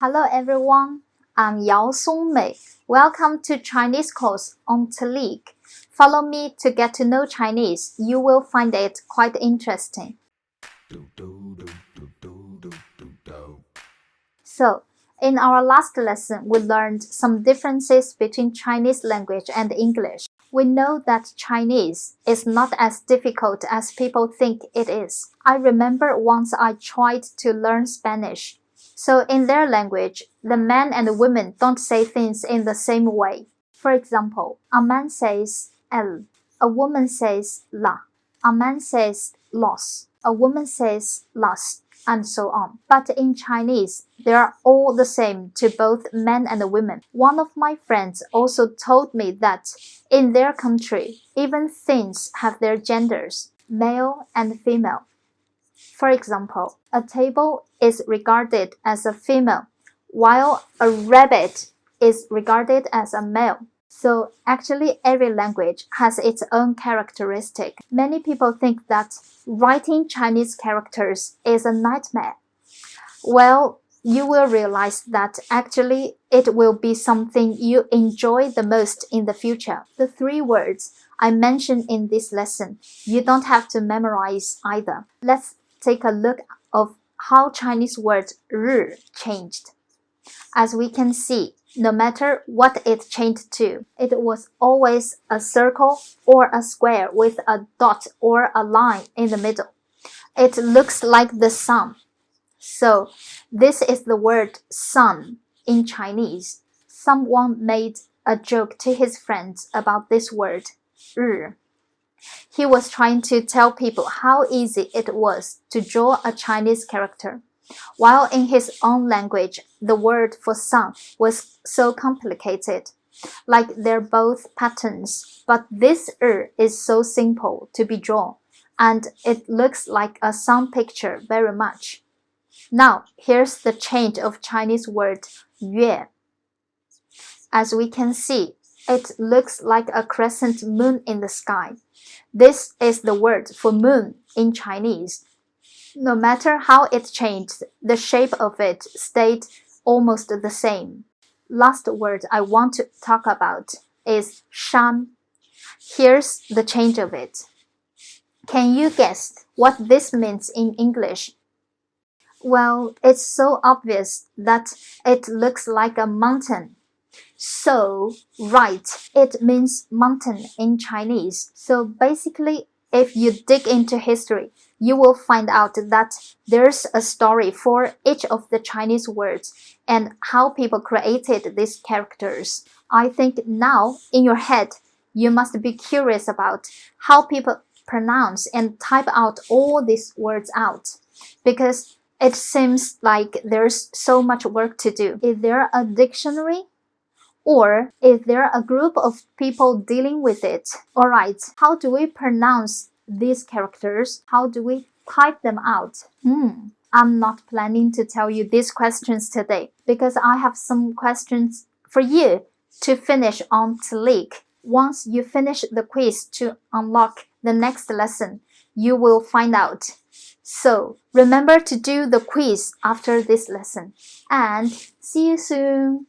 Hello everyone, I'm Yao Songmei. Welcome to Chinese course on Talliq. Follow me to get to know Chinese. You will find it quite interesting. So, in our last lesson, we learned some differences between Chinese language and English. We know that Chinese is not as difficult as people think it is. I remember once I tried to learn Spanish. So in their language, the men and the women don't say things in the same way. For example, a man says el, a woman says la, a man says los, a woman says las, and so on. But in Chinese, they are all the same to both men and women. One of my friends also told me that in their country, even things have their genders, male and female. For example, a table is regarded as a female, while a rabbit is regarded as a male. So actually every language has its own characteristic. Many people think that writing Chinese characters is a nightmare. Well, you will realize that actually it will be something you enjoy the most in the future. The 3 words I mentioned in this lesson, you don't have to memorize either. Let's take a look of how Chinese word 日 changed. As we can see, no matter what it changed to, it was always a circle or a square with a dot or a line in the middle. It looks like the sun. So, this is the word sun in Chinese. Someone made a joke to his friends about this word, 日. He was trying to tell people how easy it was to draw a Chinese character, while in his own language, the word for sun was so complicated. Like they're both patterns, but this 日 is so simple to be drawn, and it looks like a sun picture very much. Now, here's the change of Chinese word 月. As we can see, it looks like a crescent moon in the sky. This is the word for moon in Chinese. No matter how it changed, the shape of it stayed almost the same. Last word I want to talk about is 山. Here's the change of it. Can you guess what this means in English? Well, it's so obvious that it looks like a mountain. So, right, it means mountain in Chinese. So basically, if you dig into history, you will find out that there's a story for each of the Chinese words and how people created these characters. I think now, in your head, you must be curious about how people pronounce and type out all these words out, because it seems like there's so much work to do. Is there a dictionary? Or is there a group of people dealing with it? Alright, how do we pronounce these characters? How do we type them out? I'm not planning to tell you these questions today because I have some questions for you to finish on Talliq. Once you finish the quiz to unlock the next lesson, you will find out. So, remember to do the quiz after this lesson. And see you soon!